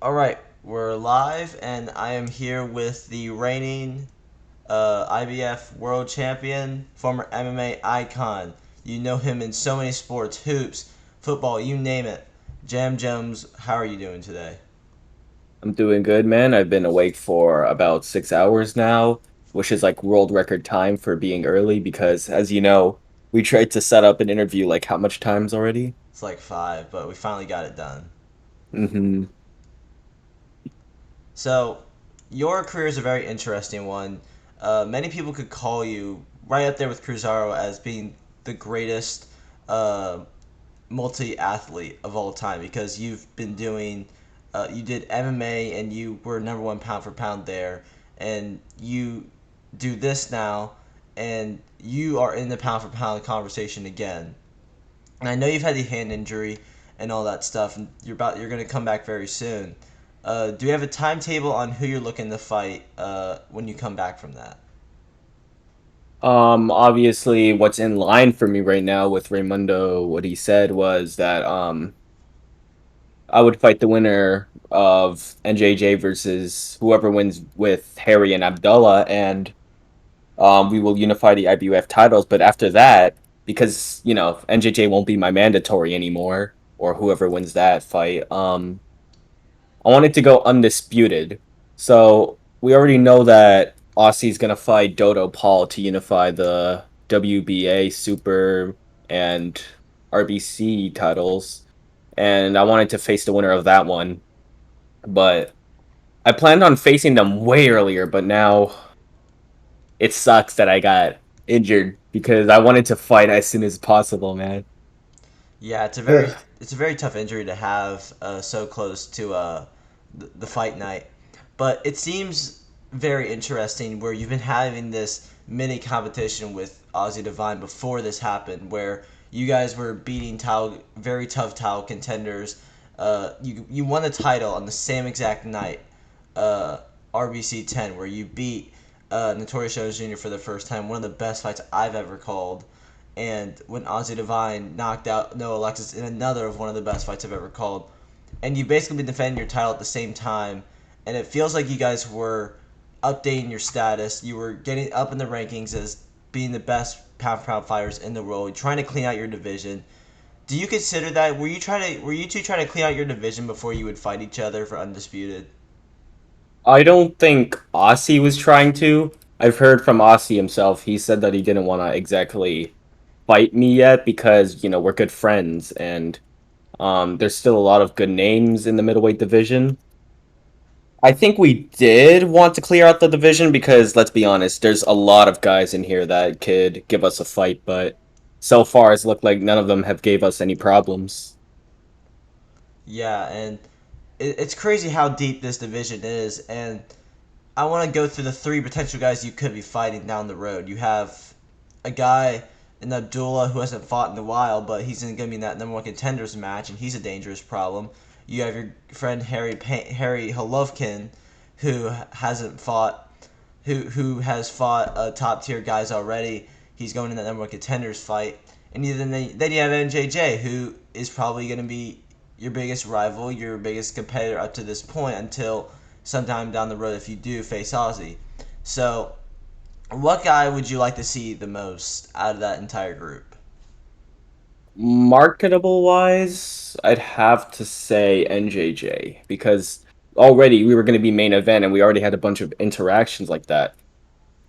All right, we're live, and I am here with the reigning IBF world champion, former MMA icon. You know him in so many sports, hoops, football, you name it. Jam Jones, how are you doing today? I'm doing good, man. I've been awake for about 6 hours now, which is like world record time for being early because, as you know, we tried to set up an interview like how much times already? It's like 5, but we finally got it done. Mm-hmm. So, your career is a very interesting one. Many people could call you right up there with Cruzaro as being the greatest uh, multi athlete of all time because you've been doing you did MMA and you were number one pound for pound there, and you do this now, and you are in the pound for pound conversation again. And I know you've had the hand injury and all that stuff, and you're gonna come back very soon. Do you have a timetable on who you're looking to fight when you come back from that? Obviously, what's in line for me right now with Raimundo, what he said was that I would fight the winner of NJJ versus whoever wins with Harry and Abdullah, and we will unify the IBUF titles. But after that, because NJJ won't be my mandatory anymore, or whoever wins that fight, I wanted to go undisputed. So we already know that Aussie's gonna fight Dodo Paul to unify the WBA Super and RBC titles, and I wanted to face the winner of that one. But I planned on facing them way earlier, but now it sucks that I got injured because I wanted to fight as soon as possible, man. Yeah, it's a very tough injury to have so close to the fight night, but it seems very interesting where you've been having this mini competition with Ozzy Divine before this happened, where you guys were beating very tough title contenders. You won the title on the same exact night, RBC 10, where you beat Notorious Jones Jr. for the first time, one of the best fights I've ever called. And when Ozzy Divine knocked out Noah Alexis in another of one of the best fights I've ever called. And you've basically been defending your title at the same time. And it feels like you guys were updating your status. You were getting up in the rankings as being the best pound for pound fighters in the world, trying to clean out your division. Do you consider that? Were you two trying to clean out your division before you would fight each other for undisputed? I don't think Aussie was trying to. I've heard from Aussie himself. He said that he didn't want to exactly fight me yet because we're good friends and there's still a lot of good names in the middleweight division. I think we did want to clear out the division because let's be honest, there's a lot of guys in here that could give us a fight, but so far it's looked like none of them have gave us any problems. Yeah, and it's crazy how deep this division is, and I want to go through the three potential guys you could be fighting down the road. You have a guy in Abdullah who hasn't fought in a while, but he's going to be in that number one contenders match, and he's a dangerous problem. You have your friend Harry Holovkin, who hasn't fought, who has fought top tier guys already. He's going in that number one contenders fight, and then you have NJJ, who is probably going to be your biggest rival, your biggest competitor up to this point until sometime down the road if you do face Ozzy. So, what guy would you like to see the most out of that entire group? Marketable wise, I'd have to say NJJ because already we were going to be main event and we already had a bunch of interactions like that.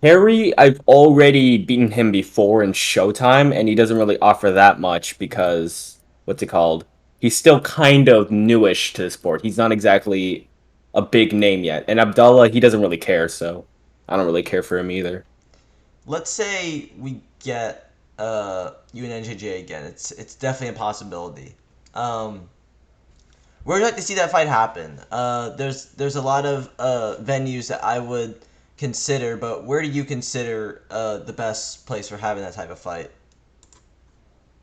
Harry, I've already beaten him before in Showtime, and he doesn't really offer that much because what's it called? He's still kind of newish to the sport. He's not exactly a big name yet. And Abdullah, he doesn't really care, so I don't really care for him either. Let's say we get you and NJJ again. It's definitely a possibility. Um, where would you like to see that fight happen? There's a lot of venues that I would consider, but where do you consider the best place for having that type of fight?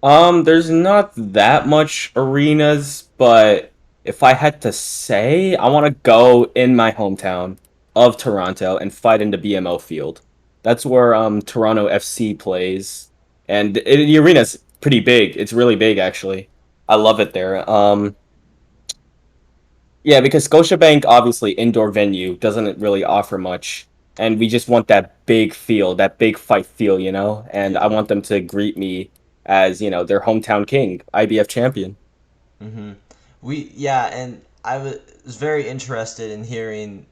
There's not that much arenas, but if I had to say, I want to go in my hometown of Toronto and fight in the BMO field. That's where Toronto FC plays, and the arena's pretty big. It's really big, actually. I love it there. Yeah, because Scotiabank, obviously indoor venue, doesn't really offer much, and we just want that big feel, that big fight feel, you know. And I Yeah. want them to greet me as their hometown king, IBF champion. Mm-hmm. And was very interested in hearing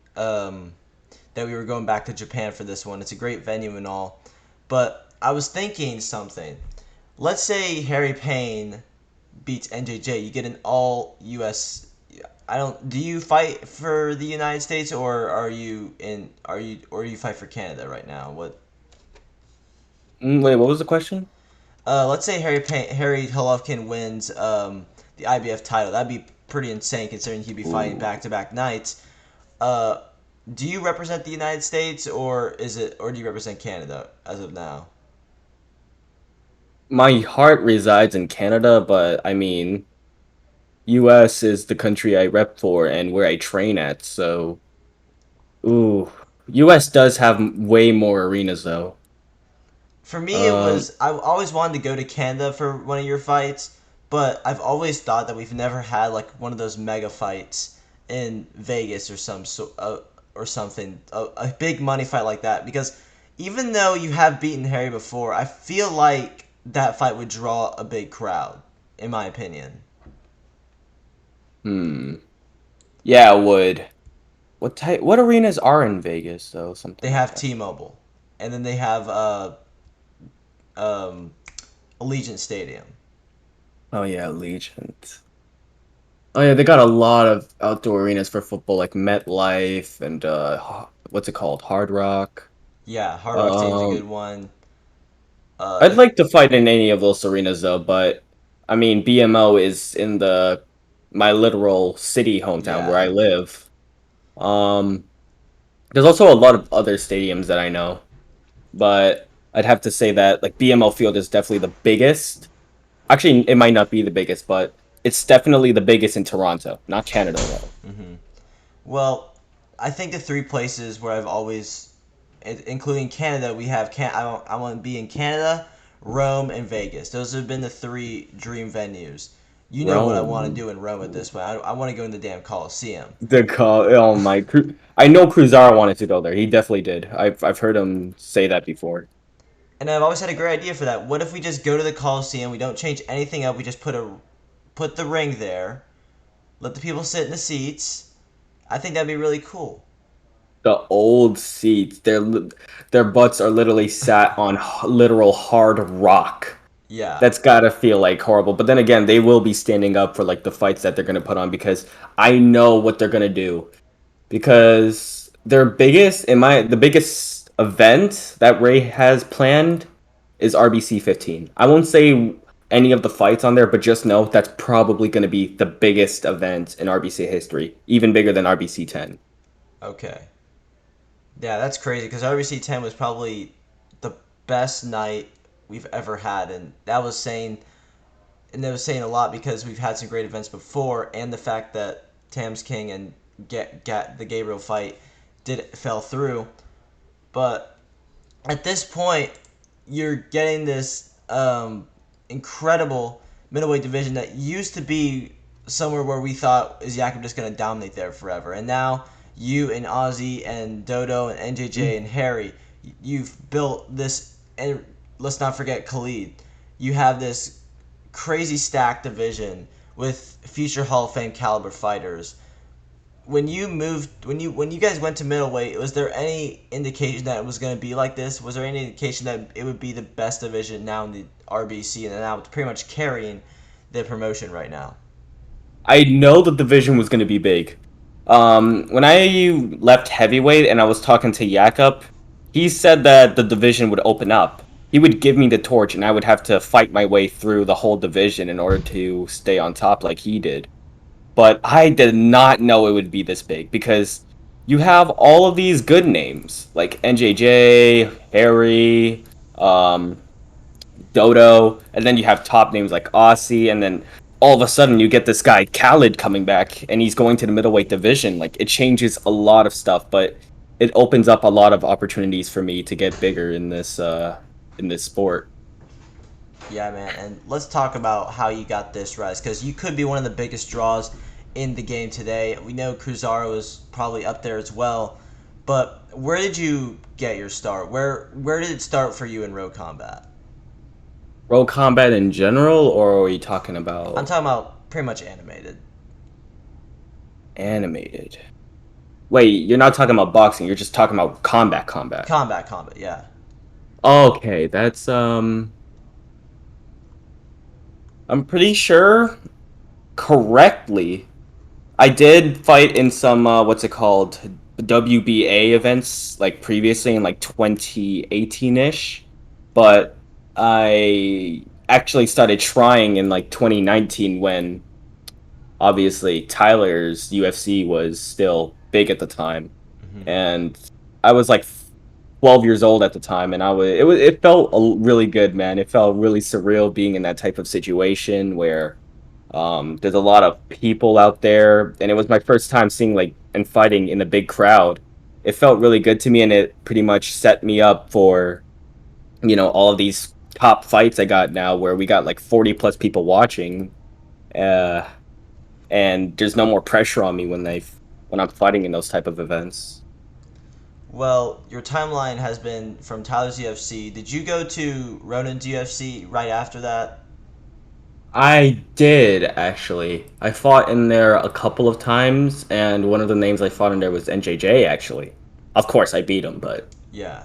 that we were going back to Japan for this one. It's a great venue and all, but I was thinking something. Let's say Harry Payne beats NJJ. You get an all U.S. I don't. Do you fight for the United States, or are you in? Are you or you fight for Canada right now? What? Wait, what was the question? Let's say Harry Holovkin wins the IBF title. That'd be pretty insane considering he'd be fighting Ooh. back to back nights. Uh, do you represent the United States, or do you represent Canada as of now? My heart resides in Canada, but I mean, US is the country I rep for and where I train at, so ooh. US does have way more arenas though. For me, it Um, was I always wanted to go to Canada for one of your fights, but I've always thought that we've never had like one of those mega fights in Vegas or something, a big money fight like that. Because even though you have beaten Harry before, I feel like that fight would draw a big crowd, in my opinion. hmm. Yeah, it would. What arenas are in Vegas though? They Something like have that. T-Mobile, and then they have um, Allegiant Stadium. Oh yeah, Allegiant. Oh yeah, they got a lot of outdoor arenas for football, like MetLife and what's it called? Hard Rock. Yeah, Hard Rock Stadium's a good Um, one. I'd If like to fight in any of those arenas though, but I mean BMO is in the my literal city hometown where Yeah. I live. Um, there's also a lot of other stadiums that I know, but I'd have to say that like BMO Field is definitely the biggest. Actually, it might not be the biggest, but it's definitely the biggest in Toronto, not Canada though. Hmm. Well, I think the three places where I've always, including Canada, we have I want to be in Canada, Rome, and Vegas. Those have been the three dream venues. You know what I want to Rome. do in Rome at this point. I want to go in the damn Coliseum. The call. Oh my. I know Cruzar wanted to go there. He definitely did. I've heard him say that before. And I've always had a great idea for that. What if we just go to the Coliseum? We don't change anything up. We just put the ring there. Let the people sit in the seats. I think that'd be really cool. The old seats. Their butts are literally sat on literal hard rock. Yeah. That's gotta feel like horrible. But then again, they will be standing up for like the fights that they're gonna put on because I know what they're gonna do. Because their biggest in my the biggest event that Ray has planned is RBC 15. I won't say any of the fights on there, but just know that's probably going to be the biggest event in RBC history, even bigger than RBC 10. Okay. Yeah, that's crazy because RBC 10 was probably the best night we've ever had, and that was saying a lot because we've had some great events before, and the fact that Tams King and get the Gabriel fight did fell through. But at this point, you're getting this incredible middleweight division that used to be somewhere where we thought is Jakob just going to dominate there forever, and now you and Ozzy and Dodo and NJJ and Harry, you've built this, and let's not forget Khalid. You have this crazy stacked division with future Hall of Fame caliber fighters. When you guys went to middleweight, was there any indication that it was going to be like this? Was there any indication that it would be the best division now in the RBC and now it's pretty much carrying the promotion right now? I know the division was going to be big. When I left heavyweight and I was talking to Jakob, he said that the division would open up. He would give me the torch and I would have to fight my way through the whole division in order to stay on top like he did. But I did not know it would be this big because you have all of these good names like NJJ, Harry, um, Dodo, and then you have top names like Aussie, and then all of a sudden you get this guy Khaled coming back, and he's going to the middleweight division. Like it changes a lot of stuff, but it opens up a lot of opportunities for me to get bigger in this sport. Yeah, man. And let's talk about how you got this rise because you could be one of the biggest draws in the game today. We know Cruzaro was probably up there as well, but where did you get your start? Where did it start for you in Road Combat? Roll combat in general, or are we talking I'm about talking about pretty much animated. animated? Wait, you're not talking about boxing. You're just talking about combat. Combat, yeah. Okay, that's I'm pretty sure correctly. I did fight in some what's it called? WBA events like previously in like 2018-ish, but I actually started trying in like 2019 when obviously Tyler's UFC was still big at the time, Hmm. and I was like 12 years old at the time, and it felt really good, man. It felt really surreal being in that type of situation where there's a lot of people out there, and it was my first time seeing like and fighting in a big crowd. It felt really good to me, and it pretty much set me up for all of these top fights I got now, where we got like 40 plus people watching. Uh, and there's no more pressure on me when I'm fighting in those type of events. Well, your timeline has been from Tyler's UFC. Did you go to Ronan's UFC right after that? I did actually. I fought in there a couple of times, and one of the names I fought in there was NJJ. Actually, of course, I beat him, but Yeah.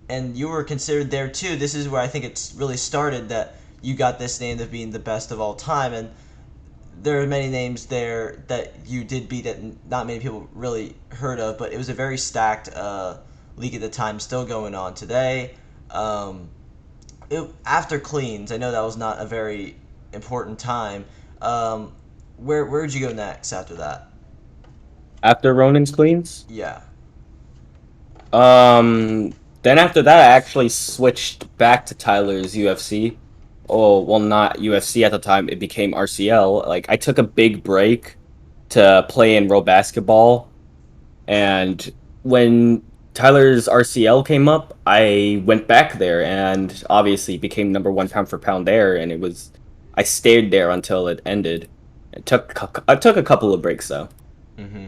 And you were considered there too. This is where I think it's really started that you got this name of being the best of all time. And there are many names there that you did beat that not many people really heard of, but it was a very stacked league at the time, still going on today. Um, After cleans, I know that was not a very important time. Um, where did you go next after that? after Ronan's cleans, Yeah. um, then after that, I actually switched back to Tyler's UFC. Oh, well, not UFC at the time. It became RCL. Like I took a big break to play in pro basketball. And when Tyler's RCL came up, I went back there and obviously became number one pound for pound there. And I stayed there until it ended. I took a couple of breaks though. Mm-hmm.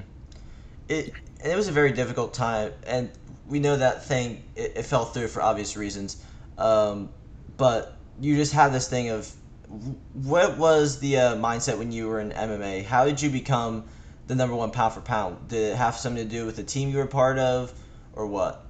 And it was a very difficult time, and we know that thing it fell through for obvious reasons. Um, but you just had this thing of what was the mindset when you were in MMA? How did you become the number one pound for pound? Did it have something to do with the team you were part of, or what?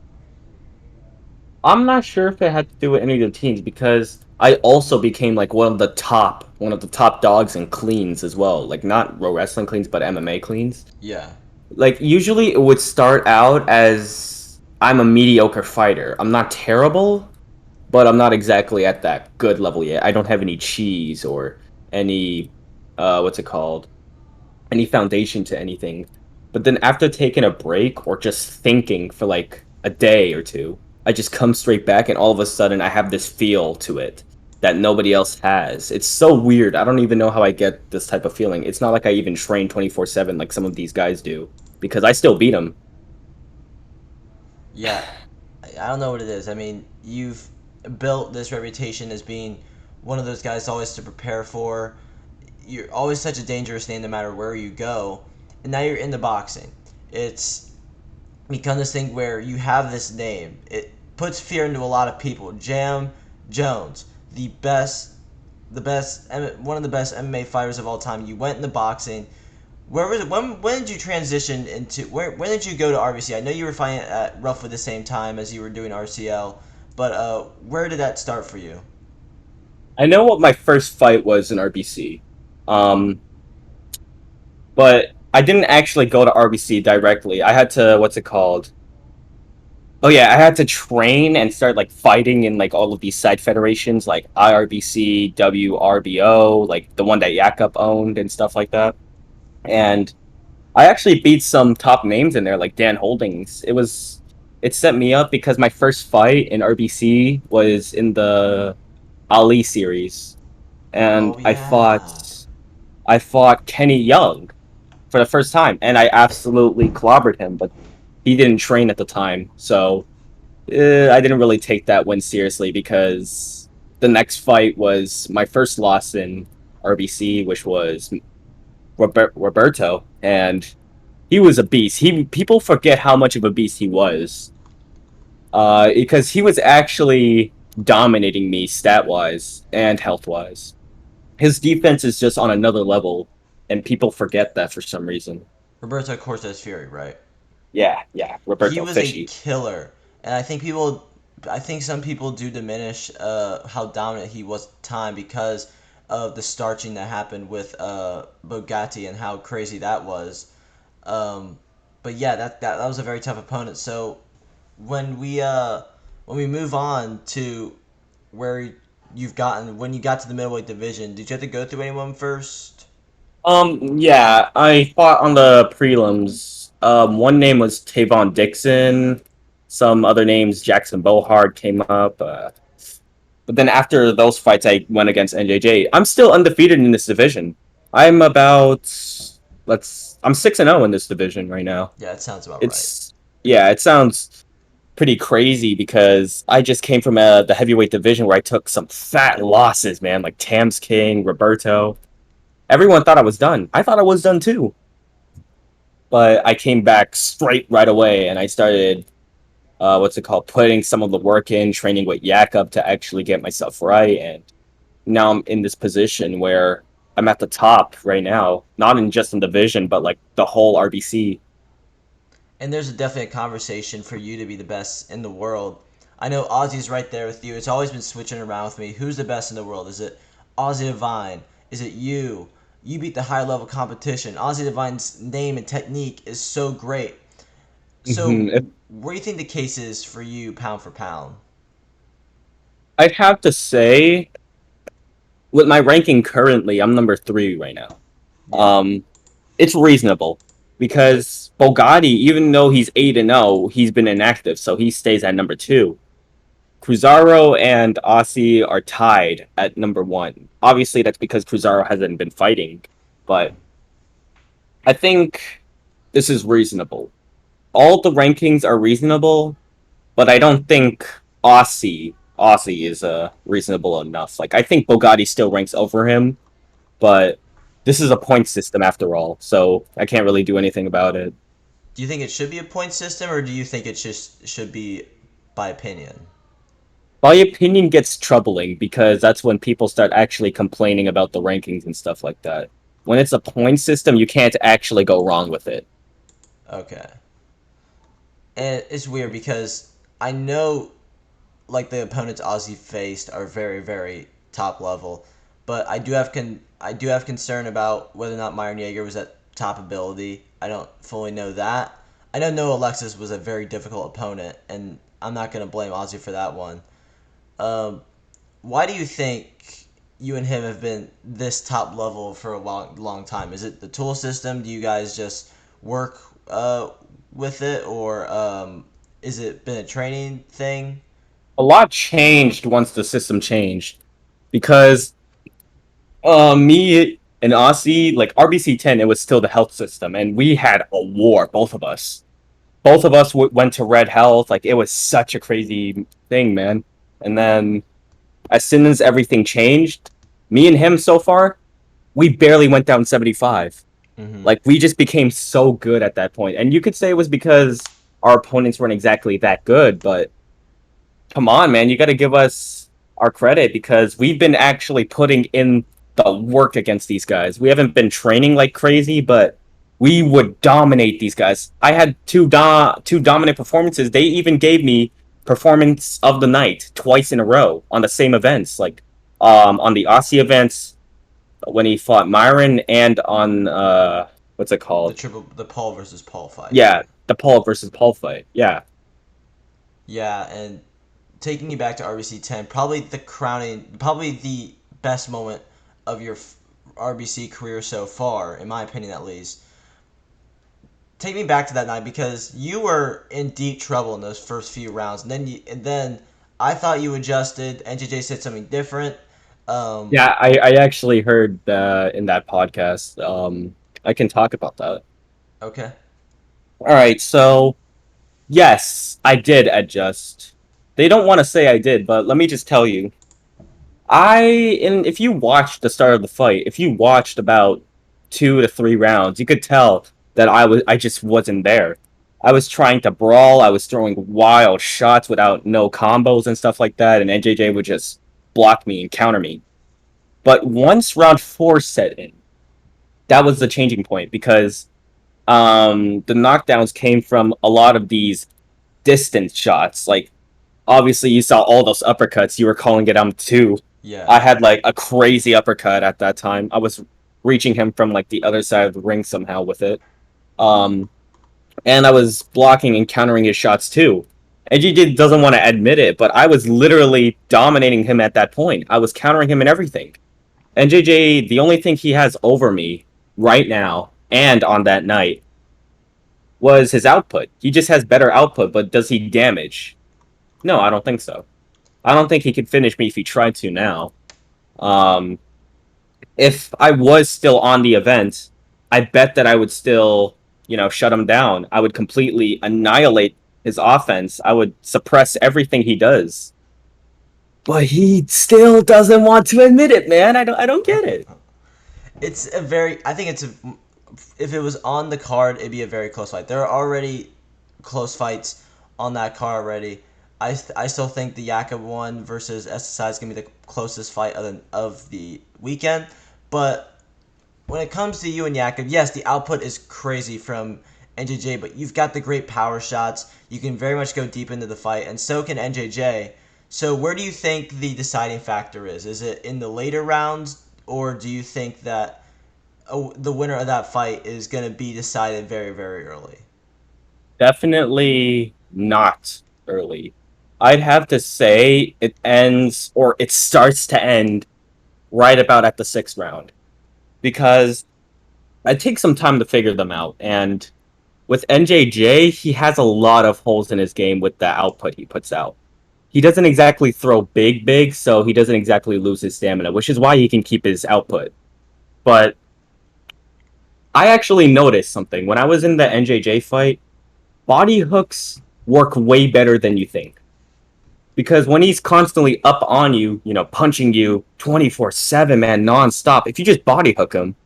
I'm not sure if it had to do with any of the teams because I also became like one of the top dogs in cleans as well. Like not pro wrestling cleans, but MMA cleans. Yeah. Like usually it would start out as I'm a mediocre fighter. I'm not terrible, but I'm not exactly at that good level yet. I don't have any cheese or any what's it called? Any foundation to anything. But then after taking a break or just thinking for like a day or two, I just come straight back and all of a sudden I have this feel to it that nobody else has. It's so weird. I don't even know how I get this type of feeling. It's not like I even train 24/7 like some of these guys do because I still beat them. Yeah, I don't know what it is. I mean, you've built this reputation as being one of those guys always to prepare for. You're always such a dangerous name no matter where you go. And now you're into boxing. It's become this thing where you have this name. It puts fear into a lot of people. Jam Jones, one of the best MMA fighters of all time. You went into boxing. Where was it? When did you transition into when did you go to RBC? I know you were fighting at roughly the same time as you were doing RCL, but where did that start for you? I know what my first fight was in RBC. Um, but I didn't actually go to RBC directly. I had to what's it called? Oh yeah, I had to train and start like fighting in like all of these side federations like IRBC, WRBO, like the one that Yakup owned and stuff like that. And I actually beat some top names in there like Dan Holdings. It set me up because my first fight in RBC was in the Ali series and Oh yeah. I fought Kenny Young for the first time and I absolutely clobbered him, but he didn't train at the time. So I didn't really take that win seriously because the next fight was my first loss in RBC, which was Roberto, and he was a beast. He People forget how much of a beast he was, because he was actually dominating me stat wise and health wise. His defense is just on another level, and people forget that for some reason. Roberto Cortez Fury, right? Yeah, yeah, He Roberto was a Fishy. killer, and I think some people do diminish how dominant he was at the time because of the starching that happened with Bugatti and how crazy that was. Um, but yeah, that was a very tough opponent. So when we uh, when we move on to where when you got to the middleweight division, did you have to go through anyone first? Yeah, I fought on the prelims. One name was Tavon Dixon. Some other names, Jackson Bohard came up. But then after those fights, I went against NJJ. I'm still undefeated in this division. I'm about I'm 6-0 in this division right now. Yeah, that sounds about right. It's Yeah, it sounds pretty crazy because I just came from the heavyweight division where I took some fat losses, man, like Tams King, Roberto. Everyone thought I was done. I thought I was done too, but I came back straight right away and I started what's it called, putting some of the work in, training with Yakub to actually get myself right, and now I'm in this position where I'm at the top right now, not in just in division, but like the whole RBC. And there's a definite conversation for you to be the best in the world. I know Ozzy's right there with you. It's always been switching around with me. Who's the best in the world? Is it Ozzy Devine? Is it you? You beat the high level competition. Ozzy Devine's name and technique is so great. So, Mm-hmm. where do you think the case is for you, pound for pound? I'd have to say, with my ranking currently, I'm number 3 right now. Yeah. Um, it's reasonable because Bogatti, even though he's 8-0, he's been inactive, so he stays at number 2. Cruzaro and Aussie are tied at number 1. Obviously, that's because Cruzaro hasn't been fighting, but I think this is reasonable. All the rankings are reasonable, but I don't think Aussie is reasonable enough. Like I think Bogatti still ranks over him, but this is a point system after all, so I can't really do anything about it. Do you think it should be a point system, or do you think it just should be by opinion? My opinion gets troubling because that's when people start actually complaining about the rankings and stuff like that. When it's a point system, you can't actually go wrong with it. Okay. And it's weird because I know like the opponents Ozzy faced are very very top level, but I do have concern about whether or not Myron Yeager was at top ability. I don't fully know that. I know Noah Alexis was a very difficult opponent, and I'm not gonna blame Ozzy for that one. Um, why do you think you and him have been this top level for a long time? Is it the tool system? Do you guys just work with it, or is it been a training thing? A lot changed once the system changed because me and Aussie, like RBC 10, it was still the health system, and we had a war, both of us. Both of us went to red health. Like it was such a crazy thing, man. And then as soon as everything changed, me and him so far, we barely went down 75. Mm-hmm. Like we just became so good at that point. And you could say it was because our opponents weren't exactly that good, but come on, man, you got to give us our credit because we've been actually putting in the work against these guys. We haven't been training like crazy, but we would dominate these guys. I had two dominant performances. They even gave me performance of the night twice in a row on the same events, like on the Aussie events when he fought Myron and on what's it called? The Paul versus Paul fight. Yeah, the Paul versus Paul fight. Yeah. Yeah, and taking you back to RBC 10, probably the best moment of your RBC career so far, in my opinion at least. Take me back to that night because you were in deep trouble in those first few rounds, and then I thought you adjusted. NJJ said something different. Um, Yeah, I actually heard in that podcast. I can talk about that. okay. All right, so yes, I did adjust. They don't want to say I did, but let me just tell you. And if you watched the start of the fight, if you watched about 2 to 3 rounds, you could tell that I just wasn't there. I was trying to brawl. I was throwing wild shots without no combos and stuff like that, and NJJ would just block me and counter me. But once round 4 set in, that was the changing point because the knockdowns came from a lot of these distance shots. Like obviously you saw all those uppercuts. You were calling it too. Yeah. I had like a crazy uppercut at that time. I was reaching him from like the other side of the ring somehow with it. Um, and I was blocking and countering his shots too. NJJ doesn't want to admit it, but I was literally dominating him at that point. I was countering him and everything. NJJ, the only thing he has over me right now and on that night was his output. He just has better output, but does he damage? No, I don't think so. I don't think he could finish me if he tried to now. Um, if I was still on the event, I bet that I would still, shut him down. I would completely annihilate his offense. I would suppress everything he does. But he still doesn't want to admit it, man. I don't get it. It's a very. I think it's a. If it was on the card, it'd be a very close fight. There are already close fights on that card already. I still think the Jakob one versus SSI is gonna be the closest fight of the weekend. But when it comes to you and Jakob, yes, the output is crazy from NJJ, but you've got the great power shots. You can very much go deep into the fight, and so can NJJ. So where do you think the deciding factor is? Is it in the later rounds, or do you think that the winner of that fight is going to be decided very, very early? Definitely not early. I'd have to say it ends or it starts to end right about at the 6th round because I take some time to figure them out. And with NJJ, he has a lot of holes in his game with the output he puts out. He doesn't exactly throw big, so he doesn't exactly lose his stamina, which is why he can keep his output. But I actually noticed something. When I was in the NJJ fight, body hooks work way better than you think. Because when he's constantly up on you, punching you 24/7, man, nonstop, if you just body hook him,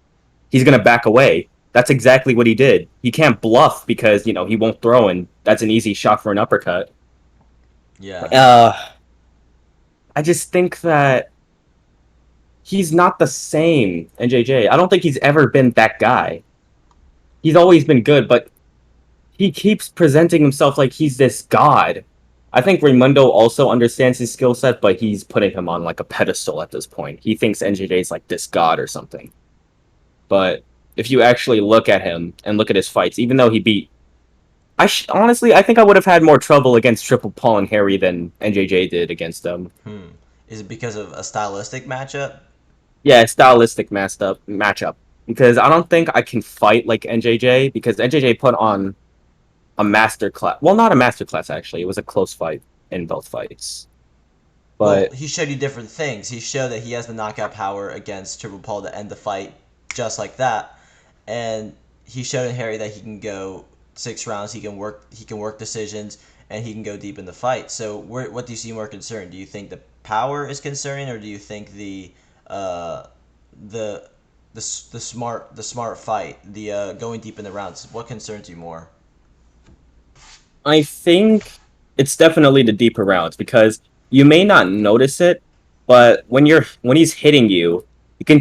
he's going to back away. That's exactly what he did. He can't bluff because, he won't throw, and that's an easy shot for an uppercut. Yeah. Uh, I just think that he's not the same NJJ. I don't think he's ever been that guy. He's always been good, but he keeps presenting himself like he's this god. I think Raimundo also understands his skill set, but he's putting him on like a pedestal at this point. He thinks NJJ is like this god or something. But if you actually look at him and look at his fights, even though he beat, honestly, I think I would have had more trouble against Triple Paul and Harry than NJJ did against them. Is it because of a stylistic matchup? Yeah, stylistic matchup because I don't think I can fight like NJJ because NJJ put on a master class. Well, not a master class actually. It was a close fight in both fights. Well, But he showed you different things. He showed that he has the knockout power against Triple Paul to end the fight just like that, and he showed in Harry that he can go 6 rounds. He can work. He can work decisions, and he can go deep in the fight. So, what do you see more concerned? Do you think the power is concerning, or do you think uh, the the smart fight, the going deep in the rounds? What concerns you more? I think it's definitely the deeper rounds because you may not notice it, but when he's hitting you, he can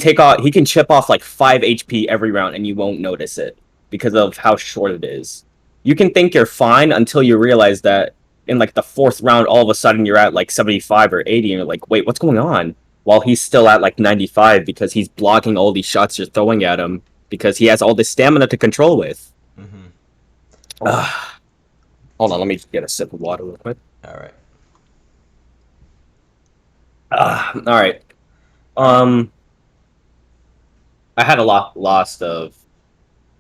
chip off like 5 HP every round and you won't notice it because of how short it is. You can think you're fine until you realize that in like the 4th round, all of a sudden you're at like 75 or 80 and you're like, wait, what's going on? While he's still at like 95 because he's blocking all these shots you're throwing at him because he has all this stamina to control with. Mm-hmm. Hold on, let me just get a sip of water real quick. All right. All right. Uh, Um, I had a lot lost of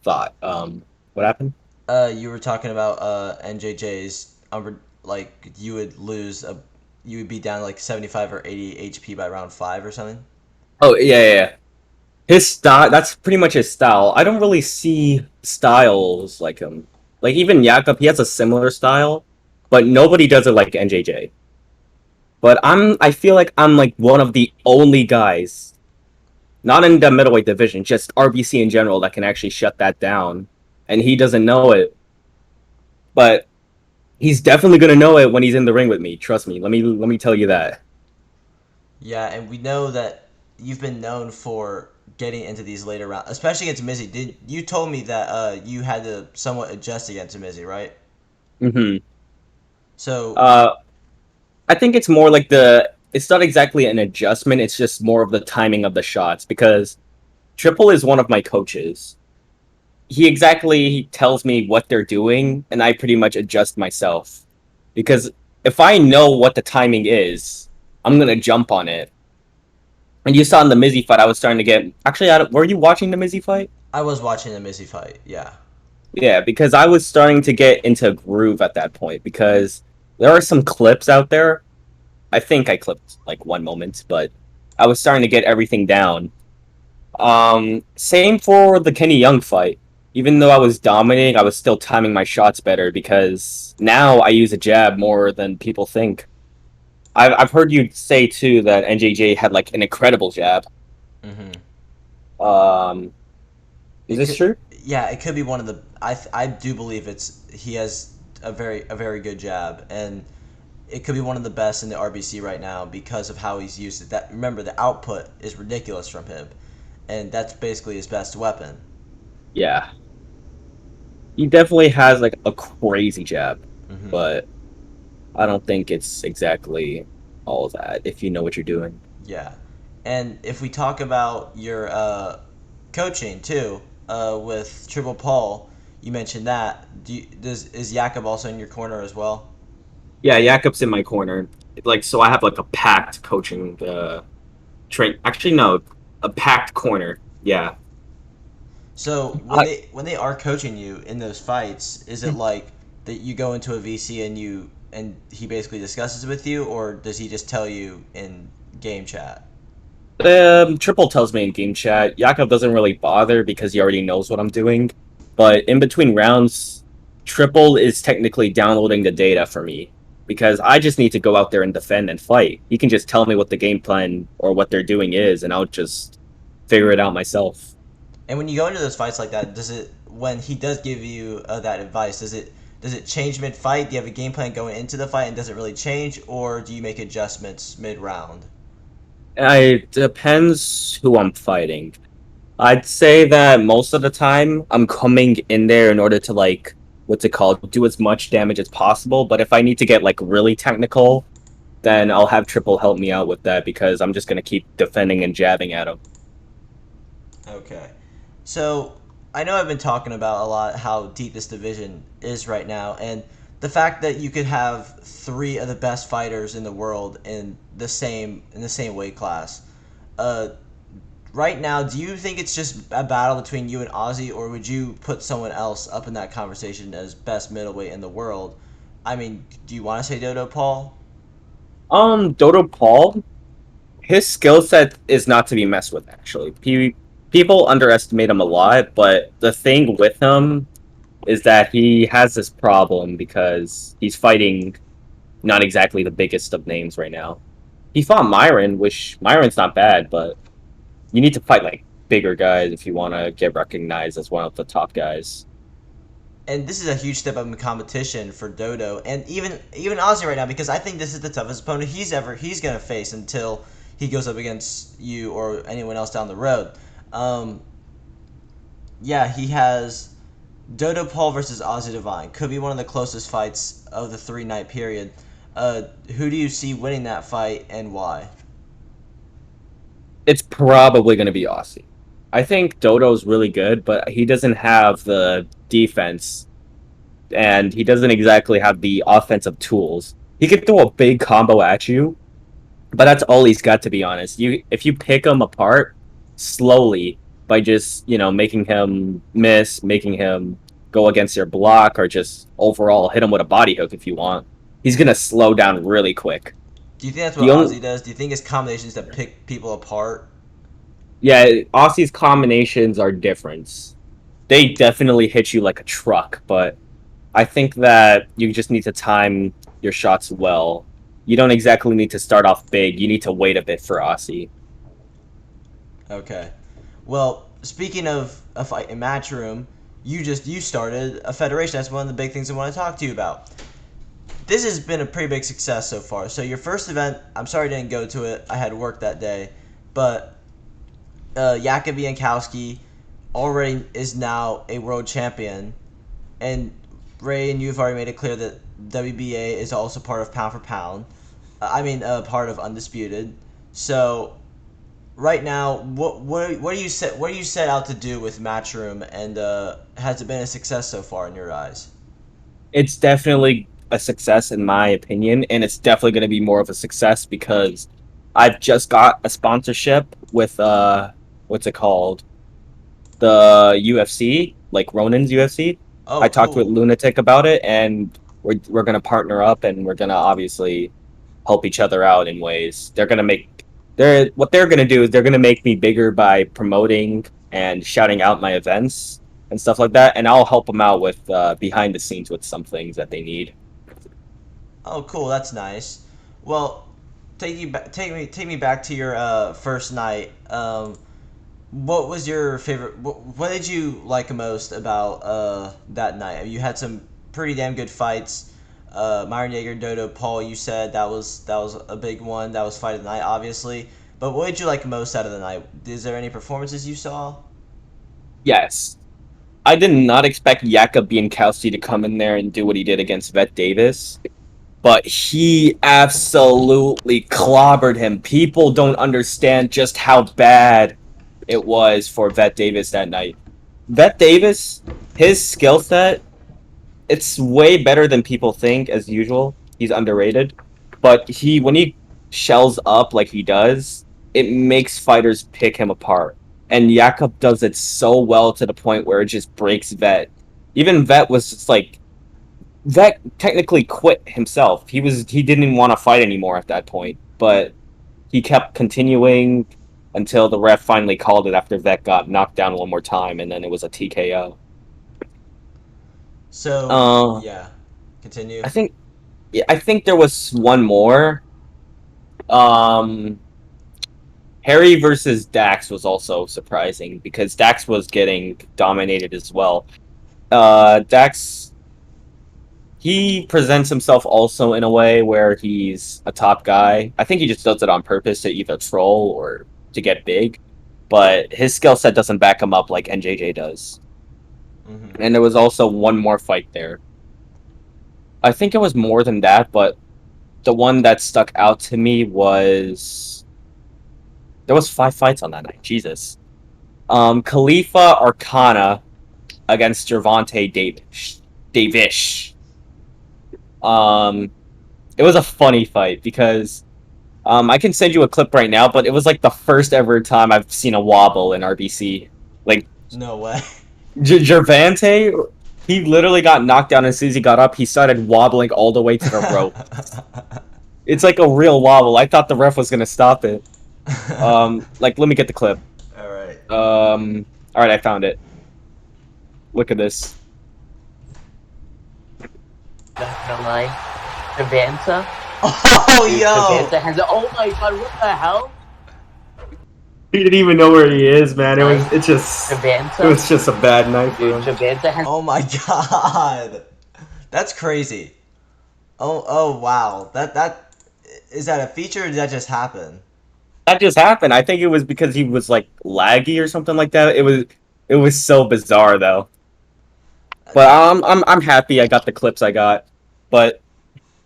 thought. What happened? you were talking about NJJ's like you would lose you would be down like 75 or 80 HP by round 5 or something. Oh yeah. His style. That's pretty much his style. I don't really see styles like him. Like even Jakob, he has a similar style, but nobody does it like NJJ. But I feel like I'm like one of the only guys not in the middleweight division, just RBC in general that can actually shut that down. And he doesn't know it, but he's definitely gonna know it when he's in the ring with me. Trust me. Let me tell you that. Yeah, and we know that you've been known for getting into these later rounds, especially against Mizzy. Did you told me that you had to somewhat adjust against Mizzy, right? Hmm. So Uh, I think it's more like the. It's not exactly an adjustment. It's just more of the timing of the shots because Triple is one of my coaches. He tells me what they're doing, and I pretty much adjust myself. Because if I know what the timing is, I'm gonna jump on it. And you saw in the Mizzy fight, I was starting to get. Actually, were you watching the Mizzy fight? I was watching the Mizzy fight. Yeah. Yeah, because I was starting to get into a groove at that point. Because there are some clips out there. I think I clipped like one moment, but I was starting to get everything down. Same for the Kenny Young fight. Even though I was dominating, I was still timing my shots better because now I use a jab more than people think. I've heard you say too that NJJ had like an incredible jab. Mm-hmm. Um, is It this could. true? Yeah, it could be one of the. I do believe it's he has a very good jab, and it could be one of the best in the RBC right now because of how he's used it. That remember the output is ridiculous from him, and that's basically his best weapon. Yeah, he definitely has like a crazy jab, Mm-hmm. but I don't think it's exactly all that if you know what you're doing. Yeah, and if we talk about your coaching too, with Triple Paul, you mentioned that. Is Jakob also in your corner as well? Yeah, Jakob's in my corner. Like, so I have like a packed coaching train. Actually, no, a packed corner. Yeah. So when I, they are coaching you in those fights, is it like that you go into a VC and he basically discusses with you, or does he just tell you in game chat? Triple tells me in game chat. Jakob doesn't really bother because he already knows what I'm doing. But in between rounds, Triple is technically downloading the data for me because I just need to go out there and defend and fight. He can just tell me what the game plan or what they're doing is, and I'll just figure it out myself. And when you go into those fights like that, does it when he does give you that advice, does it change mid fight? Do you have a game plan going into the fight and does it really change, or do you make adjustments mid round? It depends who I'm fighting. I'd say that most of the time I'm coming in there in order to like what's it called, do as much damage as possible. But if I need to get like really technical, then I'll have Triple help me out with that because I'm just gonna keep defending and jabbing at him. Okay. So I know I've been talking about a lot how deep this division is right now, and the fact that you could have three of the best fighters in the world in the same weight class. Uh, right now, do you think it's just a battle between you and Ozzy, or would you put someone else up in that conversation as best middleweight in the world? I mean, do you want to say Dodo Paul? Dodo Paul, his skill set is not to be messed with. Actually, people underestimate him a lot, but the thing with him is that he has this problem because he's fighting not exactly the biggest of names right now. He fought Myron, which Myron's not bad, but you need to fight like bigger guys if you want to get recognized as one of the top guys. And this is a huge step up in competition for Dodo and even Ozzy right now because I think this is the toughest opponent he's gonna face until he goes up against you or anyone else down the road. Um, yeah, he has Dodo Paul versus Ozzy Divine could be one of the closest fights of the 3 night period. Who do you see winning that fight and why? It's probably going to be Aussie. I think Dodo's really good, but he doesn't have the defense and he doesn't exactly have the offensive tools. He could throw a big combo at you, but that's all he's got to be honest. You if you pick him apart slowly by just, making him miss, making him go against your block or just overall hit him with a body hook if you want. He's going to slow down really quick. Do you think that's what The only Ozzy does? Do you think his combinations that pick people apart? Yeah, Aussie's combinations are different. They definitely hit you like a truck, but I think that you just need to time your shots well. You don't exactly need to start off big. You need to wait a bit for Aussie. Okay. Well, speaking of a fight in Matchroom, you started a federation. That's one of the big things I want to talk to you about. This has been a pretty big success so far. So your first event, I'm sorry I didn't go to it. I had work that day, but Jakub Jankowski already is now a world champion, and Ray and you've already made it clear that WBA is also part of Pound for Pound. Part of Undisputed. So right now, what do you set out to do with Matchroom, and has it been a success so far in your eyes? It's definitely a success in my opinion, and it's definitely going to be more of a success because I've just got a sponsorship with what's it called? The UFC, like Ronan's UFC. I Oh, talked with cool. Lunatic about it, and we're gonna partner up, and we're gonna obviously help each other out in ways. They're what they're gonna do is they're gonna make me bigger by promoting and shouting out my events and stuff like that, and I'll help them out with behind the scenes with some things that they need. Oh, cool. That's nice. Well, take me back to your first night. What was your favorite? What did you like most about that night? You had some pretty damn good fights. Myron Yeager, Dodo, Paul. You said that was a big one. That was fight of the night, obviously. But what did you like most out of the night? Is there any performances you saw? Yes, I did not expect Jakub Bienkowski to come in there and do what he did against Vet Davis, but he absolutely clobbered him. People don't understand just how bad it was for Vet Davis that night. Vet Davis, his skill set, it's way better than people think as usual. He's underrated, but he when he shells up like he does, it makes fighters pick him apart. And Jakub does it so well to the point where it just breaks Vet. Even Vet was just like Vet technically quit himself. He didn't even want to fight anymore at that point, but he kept continuing until the ref finally called it after Vet got knocked down one more time, and then it was a TKO. So Uh, yeah, continue. I think yeah, I think there was one more. Um, Harry versus Dax was also surprising because Dax was getting dominated as well. Dax he presents himself also in a way where he's a top guy. I think he just does it on purpose to either troll or to get big, but his skill set doesn't back him up like NJJ does. Hmm. And there was also one more fight there. I think it was more than that, but the one that stuck out to me was there was 5 fights on that night. Jesus. Khalifa Arcana against Gervonta Davish. Um, it was a funny fight because I can send you a clip right now, but it was like the first ever time I've seen a wobble in RBC. Like No way. Gervonta, he literally got knocked down, and as soon as he got up, he started wobbling all the way to the rope. It's like a real wobble. I thought the ref was gonna stop it. Like let me get the clip. All right. All right, I found it. Look at this. Not gonna lie. Savanta? Oh, Dude, yo. Savanta has oh my god, what the hell? He didn't even know where he is, man. Nice. It Savanta? was just a bad night for Dude, him. Savanta has Oh my god. That's crazy. Oh wow. That is that a feature or did that just happen? That just happened. I think it was because he was like laggy or something like that. It was so bizarre though. But I'm happy I got the clips I got. But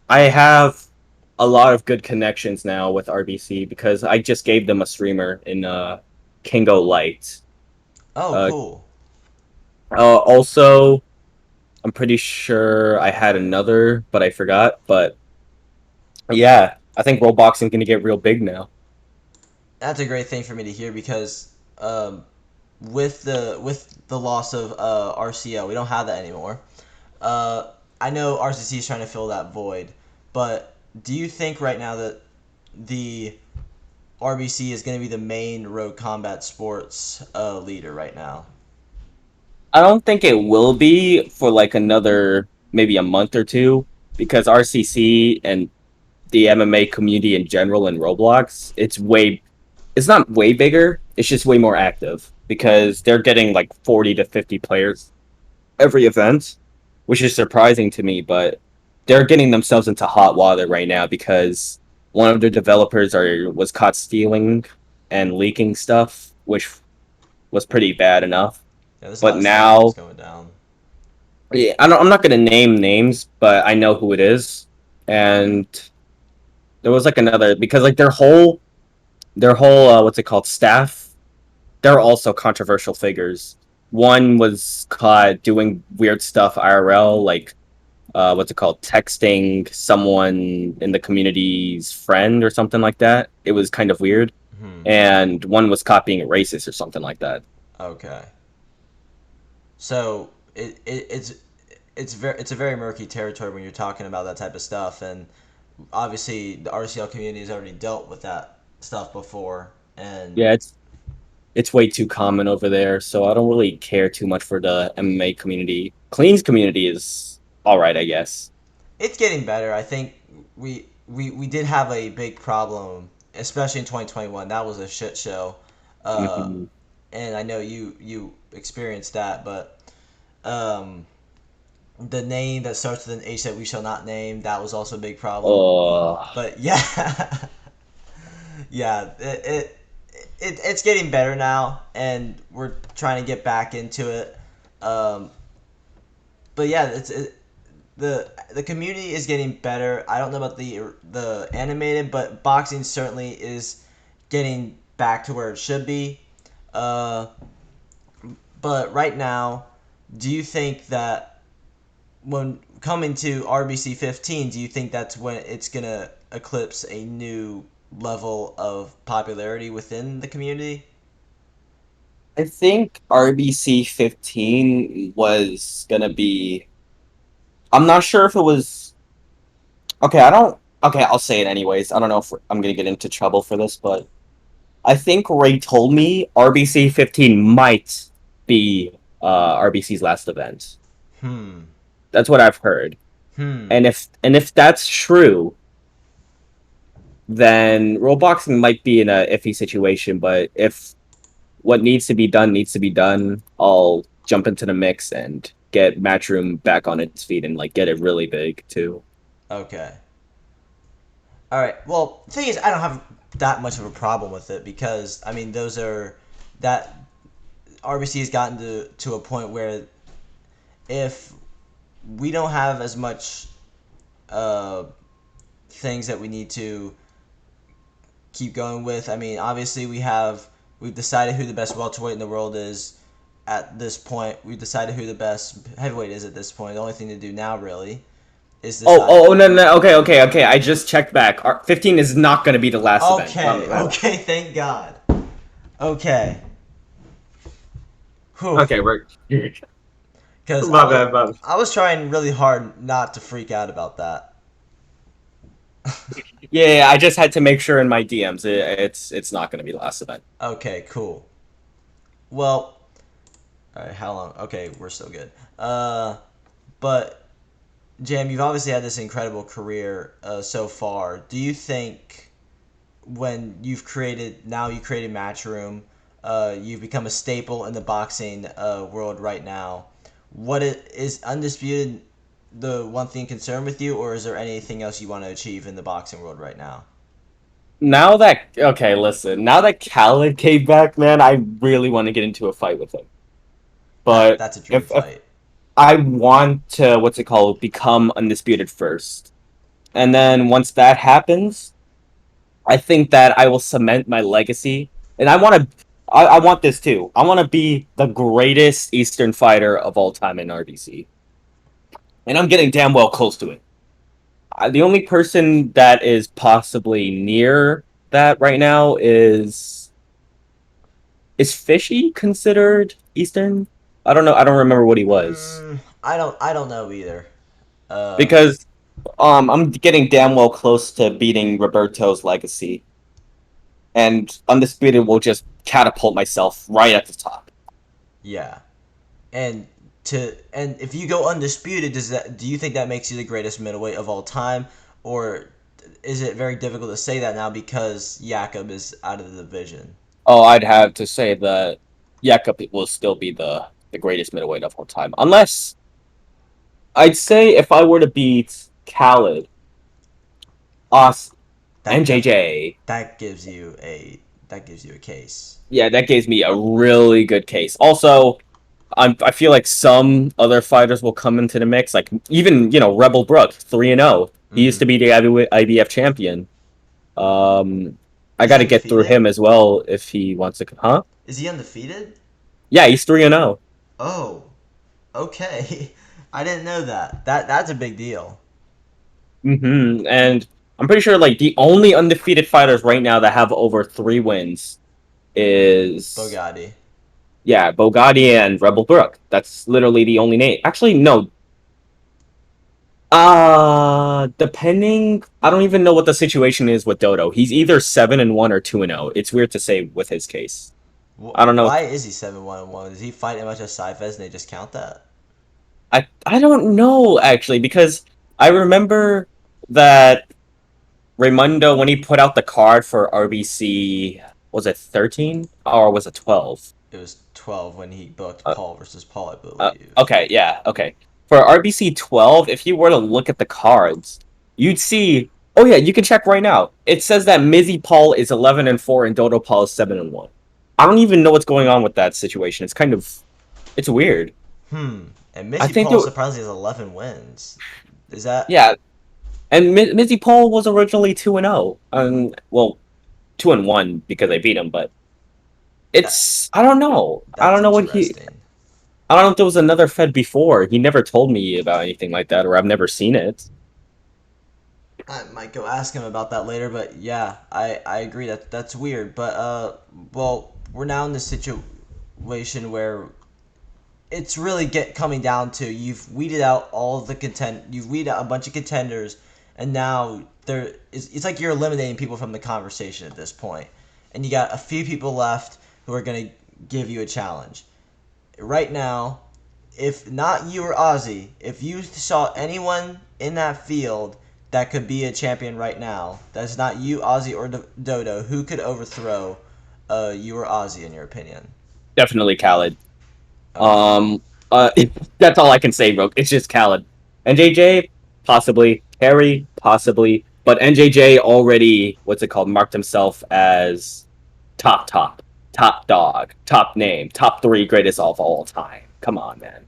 I have a lot of good connections now with RBC because I just gave them a streamer in Kingo Light. Oh, Uh, cool. Also, I'm pretty sure I had another, but I forgot. But yeah, I think World Boxing gonna get real big now. That's a great thing for me to hear because with the loss of RCO, we don't have that anymore. Uh, I know RCC is trying to fill that void, but do you think right now that the RBC is going to be the main road combat sports leader right now? I don't think it will be for like another maybe a month or two because RCC and the MMA community in general in Roblox, it's not way bigger. It's just way more active because they're getting like 40 to 50 players every event, which is surprising to me. But they're getting themselves into hot water right now because one of their developers was caught stealing and leaking stuff, which was pretty bad enough. Yeah, there's a But lot of stuff that's now, going down. yeah, I'm not gonna name names, but I know who it is, and there was like another because like their whole what's it called staff, they're also controversial figures. One was caught doing weird stuff IRL, like what's it called, texting someone in the community's friend or something like that. It was kind of weird. Hmm. And one was caught being racist or something like that. Okay. So it's a very murky territory when you're talking about that type of stuff, and obviously the RCL community has already dealt with that stuff before, and Yeah, it's way too common over there, so I don't really care too much for the MMA community. Clean's community is all right, I guess. it's getting better. I think we did have a big problem, especially in 2021. That was a shit show, uh, Mhm. and I know you experienced that, but um, the name that starts with an H that we shall not name, that was also a big problem. Oh, But yeah, yeah, it's getting better now, and we're trying to get back into it. Um, but yeah, the community is getting better. I don't know about the animated, but boxing certainly is getting back to where it should be. Uh, but right now, do you think that when coming to RBC 15, do you think that's when it's gonna eclipse a new level of popularity within the community? I think RBC 15 was gonna be. I'm not sure if it was. Okay, I don't. Okay, I'll say it anyways. I don't know if I'm gonna get into trouble for this, but I think Ray told me RBC 15 might be RBC's last event. Hmm. That's what I've heard. Hmm. And if that's true, then World Boxing might be in a iffy situation. But if what needs to be done, I'll jump into the mix and get Matchroom back on its feet and like get it really big too. Okay. All right. Well, the thing is, I don't have that much of a problem with it because I mean, those are that RBC has gotten to a point where if we don't have as much uh, things that we need to keep going with. I mean, obviously we've decided who the best welterweight in the world is at this point. We've decided who the best heavyweight is at this point. The only thing to do now really is decide. No, no. Okay, okay. I just checked back. 15 is not going to be the last event. Okay, okay, thank God. Okay. Whew. Okay, we're. Because My bad, my bad. I was trying really hard not to freak out about that. Yeah, I just had to make sure in my DMs it's not going to be the last event. Okay, cool. Well, all right, how long? Okay, we're still good. But Jam, you've obviously had this incredible career so far. Do you think when you created Matchroom, you've become a staple in the boxing world right now? Is undisputed the one thing concerned with you, or is there anything else you want to achieve in the boxing world right now? Now that okay, listen. Now that Khaled came back, man, I really want to get into a fight with him. But That's a dream if fight. I want to, what's it called, become undisputed first, and then once that happens, I think that I will cement my legacy. And I want this too. I want to be the greatest Eastern fighter of all time in RBC, and I'm getting damn well close to it. The only person that is possibly near that right now is Fishy considered Eastern? I don't know. I don't remember what he was I don't know either. Uh, because I'm getting damn well close to beating Roberto's legacy, and undisputed will just catapult myself right at the top. yeah. And if you go undisputed, do you think that makes you the greatest middleweight of all time, or is it very difficult to say that now because Jakob is out of the division? Oh, I'd have to say that Jakob will still be the greatest middleweight of all time. Unless I'd say if I were to beat Khaled, Us, and That that JJ, that gives you a case. yeah, that gives me a really good case. Also, I feel like some other fighters will come into the mix, like even Rebel Brook, 3-0. He used Mm-hmm. to be the IBF champion. I Is he got to get through undefeated? him as well if he wants to. Huh? Is he undefeated? Yeah, he's 3-0. Oh, okay. I didn't know that. That's a big deal. And I'm pretty sure like the only undefeated fighters right now that have over 3 wins is Bogatti. yeah, Bogatti and Rebel Brook. That's literally the only name. Actually, no. Depending, I don't even know what the situation is with Dodo. He's either 7-1 or 2-0. It's weird to say with his case. I don't know. Why is he 7-1-1? Does he fight as much as Saifez and they just count that? I don't know actually because I remember that Raimundo when he put out the card for RBC, was it 13 or was it 12? It was 12 when he booked Uh, Paul versus Paul, I believe. okay, yeah, okay. For RBC 12, if you were to look at the cards, you'd see. Oh yeah, you can check right now. It says that Mizzy Paul is 11-4 and Dodo Paul is 7-1. I don't even know what's going on with that situation. It's weird. And I Missy think Paul it, surprisingly has 11 wins. Is that yeah, and Mizzy Paul was originally 2-0. Well, 2-1 because I beat him, but that? it's I don't know. I That's don't know what he. interesting. I don't know if there was another Fed before. He never told me about anything like that, or I've never seen it. I might go ask him about that later, but yeah, I agree that that's weird. But well, we're now in this situation where it's really get coming down to you've weeded out all of the you've weeded out a bunch of contenders, and now it's like you're eliminating people from the conversation at this point, and you got a few people left who are gonna give you a challenge. Right now, if not you or Ozzy, if you saw anyone in that field that could be a champion right now, that's not you, Ozzy, or Dodo, who could overthrow you or Ozzy in your opinion? Definitely Khaled. Okay. Um, uh, that's all I can say, bro. It's just Khaled. NJJ, possibly. Harry, possibly. But NJJ already, what's it called, marked himself as top dog, top name, top 3 greatest of all time. Come on, man.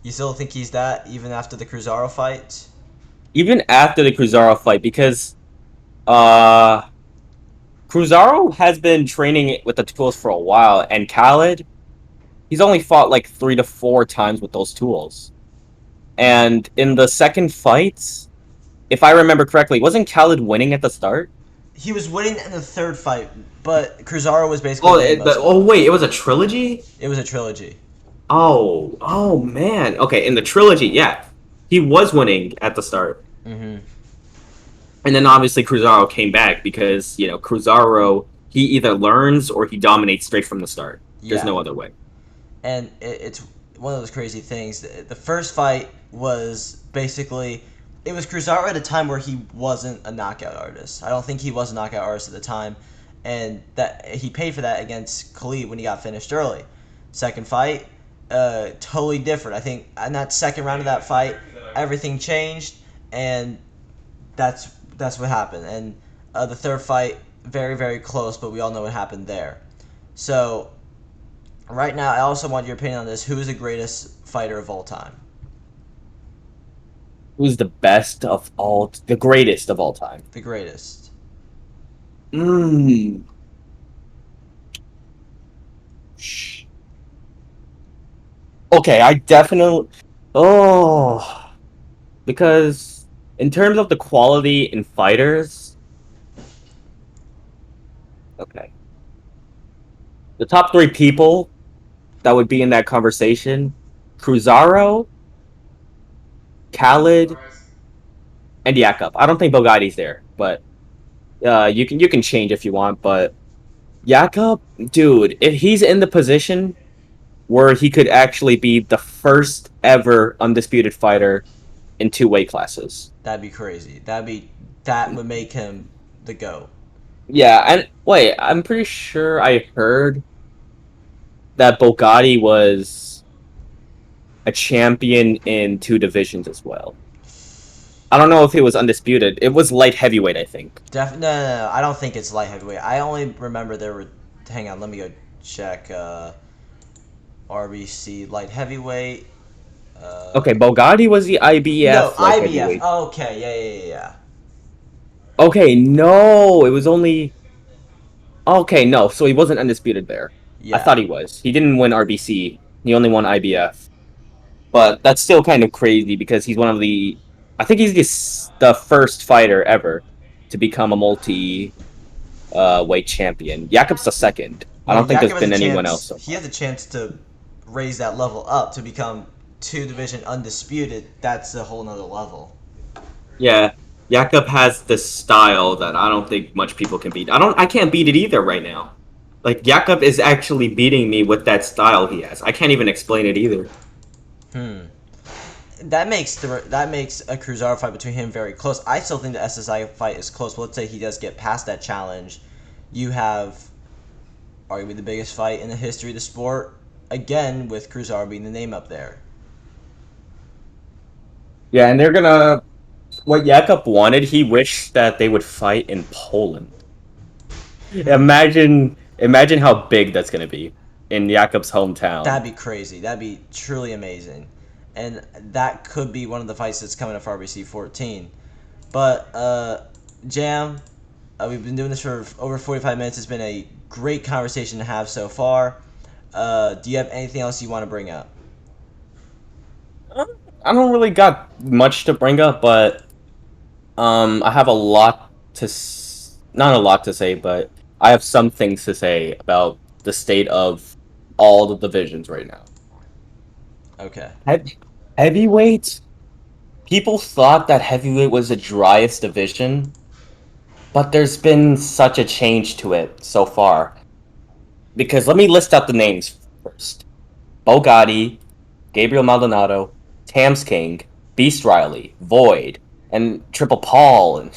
You still think he's that even after the Cruzaro fight? Even after the Cruzaro fight, because uh, Cruzaro has been training with the tools for a while, and Khaled, he's only fought like 3 to 4 times with those tools. And in the second fight, if I remember correctly, wasn't Khaled winning at the start? He was winning in the third fight, but Cruzaro was basically getting most of Oh it. wait, it was a trilogy. It was a trilogy. Oh man. Okay, in the trilogy, yeah, he was winning at the start, Mm-hmm. and then obviously Cruzaro came back because Cruzaro he either learns or he dominates straight from the start. There's Yeah. no other way. And it's one of those crazy things. The first fight was basically it was Cruzaro at a time where he wasn't a knockout artist. I don't think he was a knockout artist at the time, and that he paid for that against Khalid when he got finished early. Second fight, totally different. I think in that second round of that fight, everything changed, and that's what happened. And the third fight, very very close, but we all know what happened there. So right now, I also want your opinion on this. Who is the greatest fighter of all time? Who's the greatest of all time? The greatest. Mm. Okay, I definitely. Oh, because in terms of the quality in fighters, okay, the top 3 people that would be in that conversation: Cruzaro, Khaled, and Yakub. I don't think Bogatti's there, but you can change if you want. But Yakub, dude, if he's in the position where he could actually be the first ever undisputed fighter in 2 weight classes. That'd be crazy. That'd be that would make him the GOAT. Yeah, and wait, I'm pretty sure I heard that Bogatti was a champion in 2 divisions as well. I don't know if it was undisputed. It was light heavyweight, I think. No. I don't think it's light heavyweight. I only remember there were. Hang on, let me go check. RBC light heavyweight. Okay, Bogatti was the No, IBF light IBF. heavyweight. Okay, yeah. Okay, no, it was only. Okay, no, so he wasn't undisputed there. I Yeah. thought he was. He didn't win RBC. He only won IBF. But that's still kind of crazy because he's one of the. I think he's the first fighter ever to become a multi weight champion. Jakob's the second. I Well, don't think there's Jakob has a been anyone else chance. so He far. has a chance to raise that level up to become 2 division undisputed. That's a whole nother level. Yeah, Jakob has this style that I don't think much people can beat. I can't beat it either right now. Like Jakob is actually beating me with that style he has. I can't even explain it either. That makes a Cruiser fight between him very close. I still think the SSI fight is close. But let's say he does get past that challenge. You have arguably the biggest fight in the history of the sport. Again, with Cruiser being the name up there. Yeah, and they're gonna. What Jakob wanted, he wished that they would fight in Poland. Imagine how big that's gonna be in Jakob's hometown. That'd be crazy. That'd be truly amazing. And that could be one of the fights that's coming up for RBC 14. But, Jam, we've been doing this for over 45 minutes. It's been a great conversation to have so far. Do you have anything else you want to bring up? I don't really got much to bring up, but I have a lot to not a lot to say, but I have some things to say about the state of all the divisions right now. Okay. Heavyweight, people thought that heavyweight was the driest division, but there's been such a change to it so far. Because let me list out the names first: Bogatti, Gabriel Maldonado, Tams King, Beast Riley, Void, and Triple Paul, and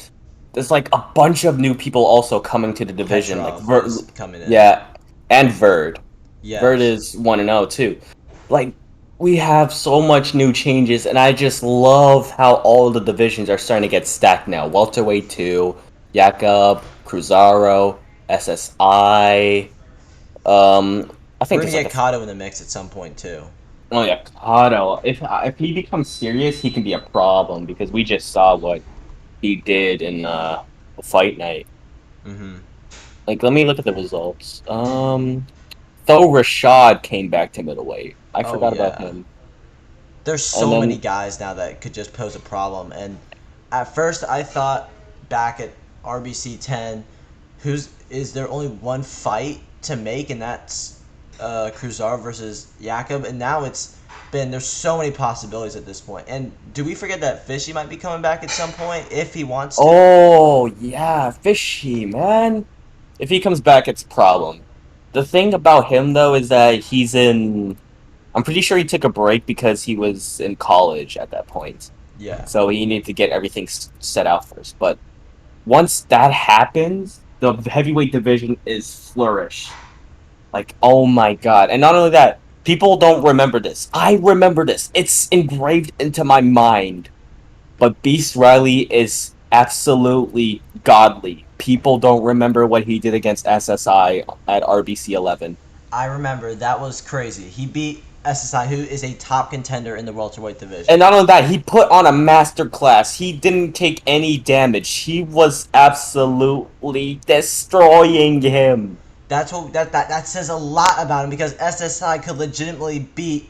there's like a bunch of new people also coming to the division. Petrov is coming in. Yeah, and Verd. Yes. Verd is 1-0 too. Like we have so much new changes, and I just love how all the divisions are starting to get stacked now. Welterweight 2, Jakob, Cruzaro, SSI. I think We're going there's to like get Kato in the mix at some point, too. Oh yeah, Kato. If he becomes serious, he can be a problem because we just saw what he did in fight night. Mm-hmm. Like, let me look at the results. Though Rashad came back to middleweight, I forgot about him. There's so many guys now that could just pose a problem. And at first, I thought back at RBC 10, is there only one fight to make, and that's Cruzar versus Jakob. And now there's so many possibilities at this point. And do we forget that Fishy might be coming back at some point if he wants to? Oh yeah, Fishy, man. If he comes back, it's a problem. The thing about him though is that I'm pretty sure he took a break because he was in college at that point. Yeah. So he needed to get everything set out first. But once that happens, the heavyweight division is flourish. Like, oh my god. And not only that, people don't remember this. I remember this. It's engraved into my mind. But Beast Riley is absolutely godly. People don't remember what he did against SSI at RBC 11. I remember. That was crazy. He beat SSI, who is a top contender in the welterweight division. And not only that, he put on a masterclass. He didn't take any damage. He was absolutely destroying him. That's what that says a lot about him because SSI could legitimately beat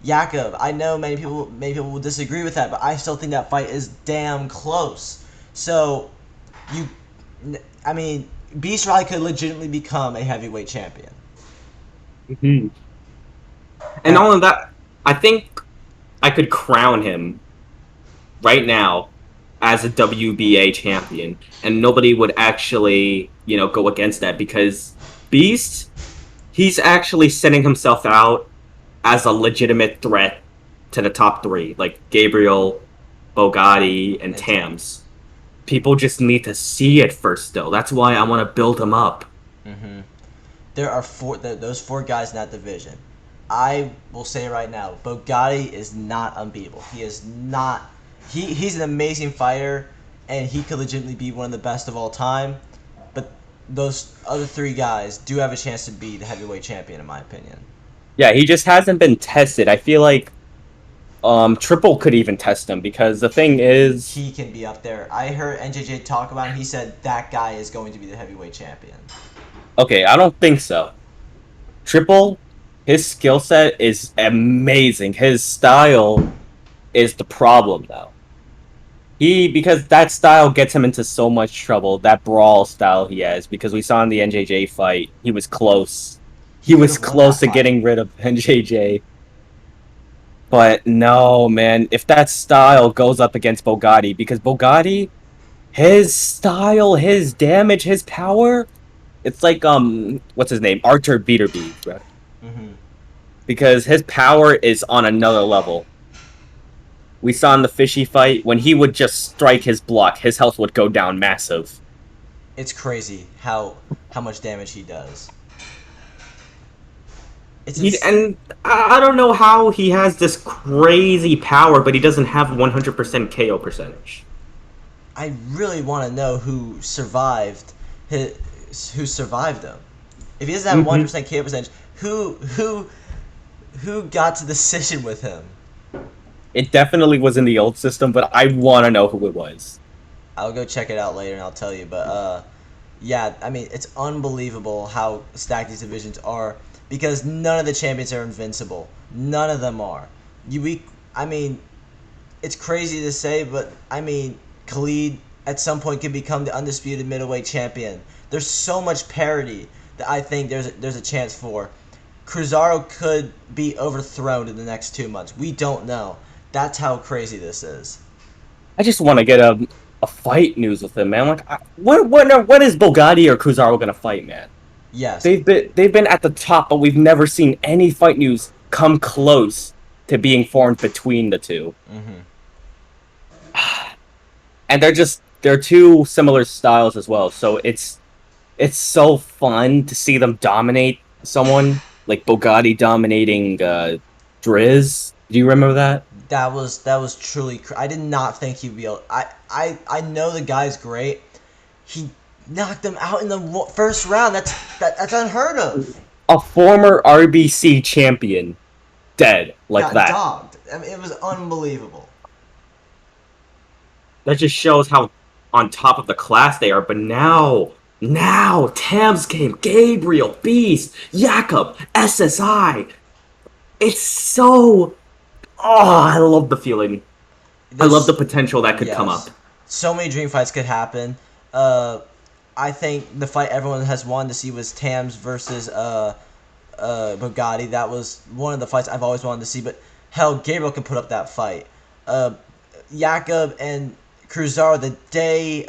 Jakob. I know many people will disagree with that, but I still think that fight is damn close. So, Beast Riley could legitimately become a heavyweight champion. Mm-hmm. And not only that, I think I could crown him right now as a WBA champion, and nobody would actually, go against that because Beast, he's actually setting himself out as a legitimate threat to the top 3, like Gabriel, Bogatti, and Tams. People just need to see it first, though. That's why I want to build him up. Mm-hmm. There are those four guys in that division. I will say right now, Bugatti is not unbeatable. He is not. He's an amazing fighter, and he could legitimately be one of the best of all time. But those other three guys do have a chance to be the heavyweight champion, in my opinion. Yeah, he just hasn't been tested. I feel like Triple could even test him because the thing is, He can be up there. I heard NJJ talk about him. He said that guy is going to be the heavyweight champion. okay, I don't think so. Triple, his skill set is amazing. His style is the problem, though. Because that style gets him into so much trouble. That brawl style he has, because we saw in the NJJ fight, he was close. He was could've won close that to fight. getting rid of NJJ. But no, man, if that style goes up against Bugatti, because Bugatti, his style, his damage, his power, it's like what's his name? Arthur Beterbiev, right? Mm-hmm. Because his power is on another level. We saw in the Fishy fight, when he would just strike his block, his health would go down massive. It's crazy how much damage he does. And I don't know how he has this crazy power, but he doesn't have 100% KO percentage. I really want to know who survived him. If he doesn't have 100% KO percentage, who got to decision with him? It definitely was in the old system, but I want to know who it was. I'll go check it out later and I'll tell you. But yeah, I mean, it's unbelievable how stacked these divisions are because none of the champions are invincible. None of them are. I mean, it's crazy to say, but I mean, Khalid at some point could become the undisputed middleweight champion. There's so much parity that I think there's a chance for. Cruzaro could be overthrown in the next 2 months. We don't know. That's how crazy this is. I just want to get a fight news with him, man. Like, when is Bugatti or Cruzaro gonna fight, man? Yes. They've been at the top, but we've never seen any fight news come close to being formed between the two. Mm-hmm. And they're two similar styles as well. So it's so fun to see them dominate someone like Bugatti dominating Driz. Do you remember that? That was truly. I did not think he'd be able. I know the guy's great. He knocked him out in the first round. That's unheard of. A former RBC champion dead like Got that. dogged. I mean, it was unbelievable. That just shows how on top of the class they are. But now Tam's game, Gabriel, Beast, Jakob, SSI. It's so. Oh, I love the feeling. I love the potential that could come up. So many dream fights could happen. I think the fight everyone has wanted to see was Tams versus Bugatti. That was one of the fights I've always wanted to see. But hell, Gabriel can put up that fight. Jakob and Cruzaro, the day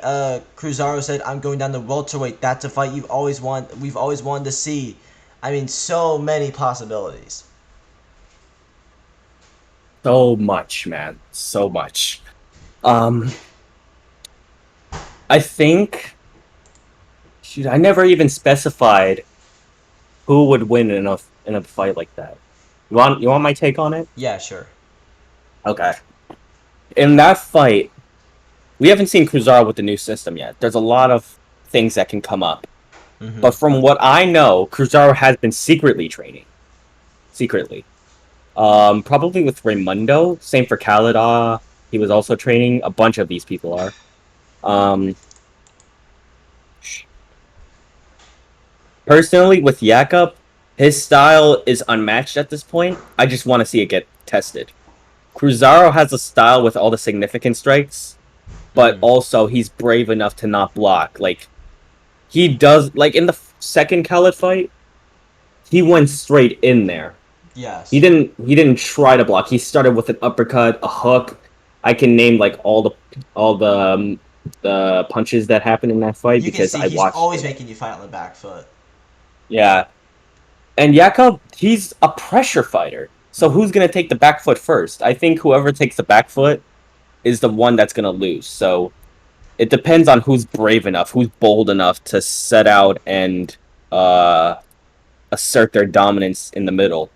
Cruzaro said, "I'm going down to welterweight," that's a fight we've always wanted to see. I mean, so many possibilities. So much, man. So much. I think. Shoot, I never even specified who would win in a fight like that. You want my take on it? Yeah, sure. Okay. In that fight, we haven't seen Cruzaro with the new system yet. There's a lot of things that can come up. Mm-hmm. But from what I know, Cruzaro has been secretly training. Secretly. Probably with Raimundo. Same for Khalid. He was also training. A bunch of these people are. Personally, with Jakob, his style is unmatched at this point. I just want to see it get tested. Cruzaro has a style with all the significant strikes, but also he's brave enough to not block. Like, he does, like in the second Khalid fight, he went straight in there. Yes. He didn't try to block. He started with an uppercut, a hook. I can name like all the punches that happened in that fight because I watched. He's always making you fight on the back foot. Yeah. And Jakob, he's a pressure fighter. So who's going to take the back foot first? I think whoever takes the back foot is the one that's going to lose. So it depends on who's brave enough, who's bold enough to set out and uh, assert their dominance in the middle.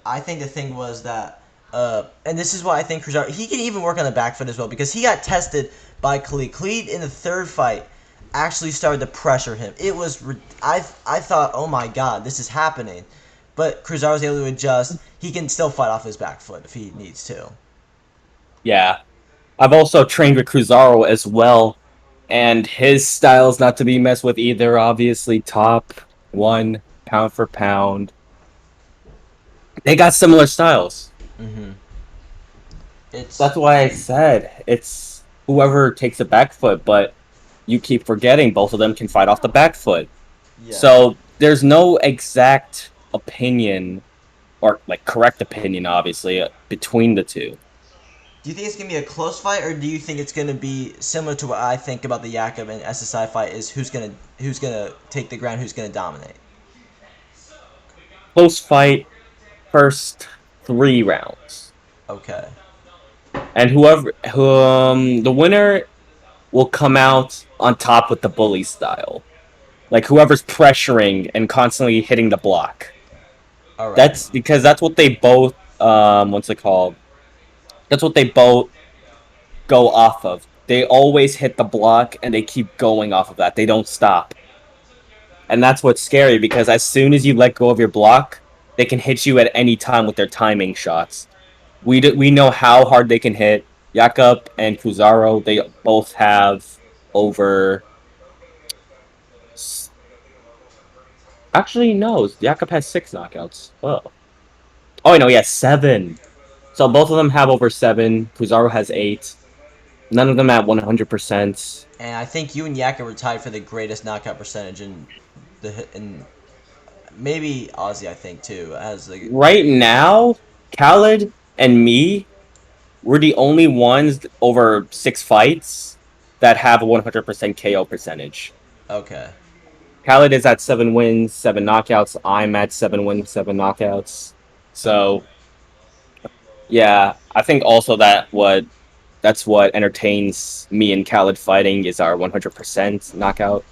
I think the thing was that, and this is why I think Cruzado, he can even work on the back foot as well because he got tested by Khalid. Khalid in the third fight actually started to pressure him. It was, I thought, oh my god, this is happening. But Cruzado was able to adjust. He can still fight off his back foot if he needs to. Yeah. I've also trained with Cruzaro as well, and his style's not to be messed with either. Obviously, top one, pound for pound. They got similar styles. Mm-hmm. It's That's why I said it's whoever takes the back foot, but you keep forgetting both of them can fight off the back foot. yes. So there's no exact opinion or like correct opinion, obviously, between the two. Do you think it's gonna be a close fight, or do you think it's gonna be similar to what I think about the Yakub and SSI fight? Is who's gonna take the ground, who's gonna dominate? Close fight, first 3 rounds, Okay. and the winner will come out on top with the bully style, like whoever's pressuring and constantly hitting the block. All right. That's because that's what they both what's it called? That's what they both go off of. They always hit the block and they keep going off of that. They don't stop. And that's what's scary because as soon as you let go of your block, they can hit you at any time with their timing shots. We know how hard they can hit. Jakob and Cruzaro, they both have over. Actually, no. Jakob has 6 knockouts. Oh, no, he has 7. So both of them have over 7. Cruzaro has 8. None of them at 100%. And I think you and Yakub were tied for the greatest knockout percentage in maybe Aussie. I think too as the Right now, Khaled and me, we're the only ones over 6 fights that have a 100% KO percentage. okay. Khaled is at 7 wins, 7 knockouts. I'm at 7 wins, 7 knockouts. So yeah, I think also that's what entertains me and Khaled fighting is our 100% knockout.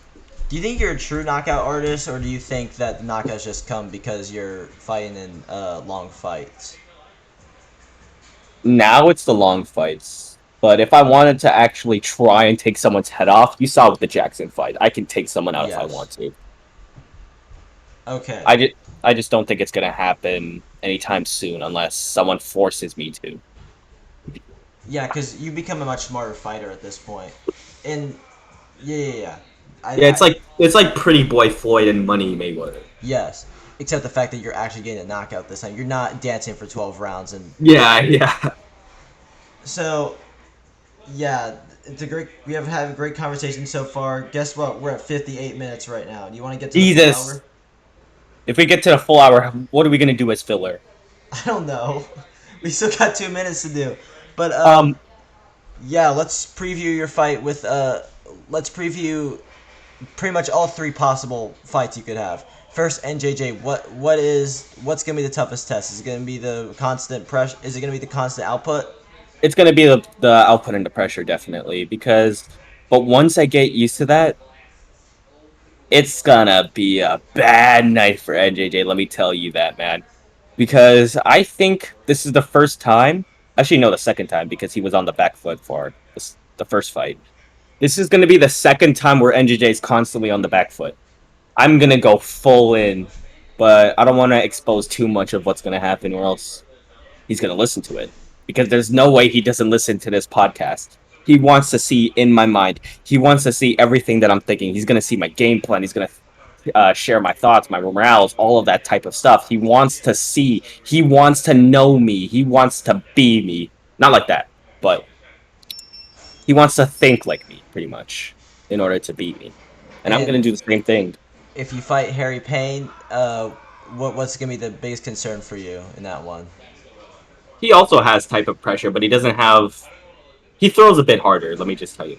Do you think you're a true knockout artist, or do you think that the knockouts just come because you're fighting in long fights? Now it's the long fights. But if I wanted to actually try and take someone's head off, you saw with the Jackson fight. I can take someone out if I Yes. want to. Okay. I just don't think it's gonna happen anytime soon unless someone forces me to. Yeah, because you become a much smarter fighter at this point. And yeah. Yeah, it's like Pretty Boy Floyd and Money Mayweather. Yes, except the fact that you're actually getting a knockout this time. You're not dancing for 12 rounds, and Yeah. so yeah, it's a great. We have had a great conversation so far. Guess what? We're at 58 minutes right now. Do you want to get to the full Jesus. hour? If we get to the full hour, what are we gonna do as filler? I don't know. We still got 2 minutes to do, but yeah, let's preview your fight with let's preview pretty much all 3 possible fights you could have. First, NJJ. What's gonna be the toughest test? Is it gonna be the constant pressure? Is it gonna be the constant output? It's gonna be the output and the pressure definitely but once I get used to that, it's gonna be a bad night for NJJ. Let me tell you that, man. Because I think this is the first time. Actually, no, the second time because he was on the back foot for the first fight. This is gonna be the second time where NJJ is constantly on the back foot. I'm gonna go full in, but I don't want to expose too much of what's gonna happen, or else he's gonna listen to it. Because there's no way he doesn't listen to this podcast. He wants to see in my mind. He wants to see everything that I'm thinking. He's gonna see my game plan. He's gonna share my thoughts, my morals, all of that type of stuff. He wants to see. He wants to know me. He wants to be me. Not like that, but he wants to think like me, pretty much, in order to beat me. And I'm gonna And do the same thing. if you fight Harry Payne, what's gonna be the biggest concern for you in that one? He also has type of pressure, but he doesn't have. He throws a bit harder. Let me just tell you.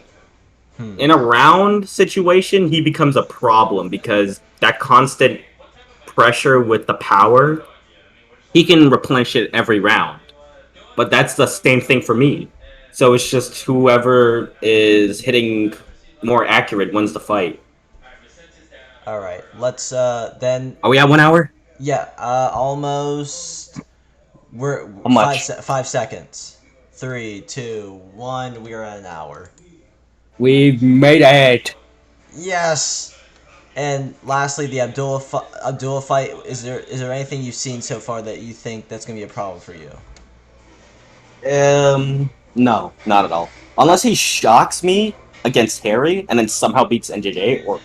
Hmm. In a round situation, he becomes a problem because that constant pressure with the power, he can replenish it every round. But that's the same thing for me. So it's just whoever is hitting more accurate wins the fight. All right, let's then. Are we at 1 hour? Yeah, almost. We're How much? 5 seconds. 3, 2, 1. We are at an hour. We've made it. Yes. And lastly, the Abdullah fight. Is there anything you've seen so far that you think that's gonna be a problem for you? No, not at all. I, Unless he shocks me against Harry and then somehow beats NJJ, or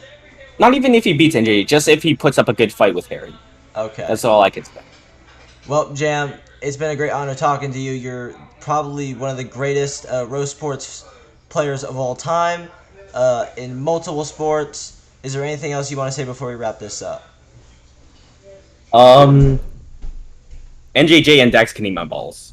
not even if he beats NJJ, just if he puts up a good fight with Harry. okay. That's all I can say. Well, Jam, it's been a great honor talking to you. You're probably one of the greatest road sports players of all time in multiple sports. Is there anything else you want to say before we wrap this up? Um, NJJ and Dax can eat my balls.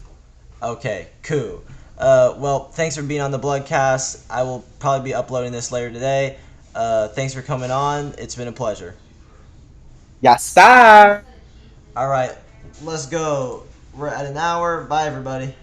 Okay, cool. Well, thanks for being on the Bloodcast. I will probably be uploading this later today. Thanks for coming on. It's been a pleasure. Yes, sir. All right, let's go. We're at an hour. Bye, everybody.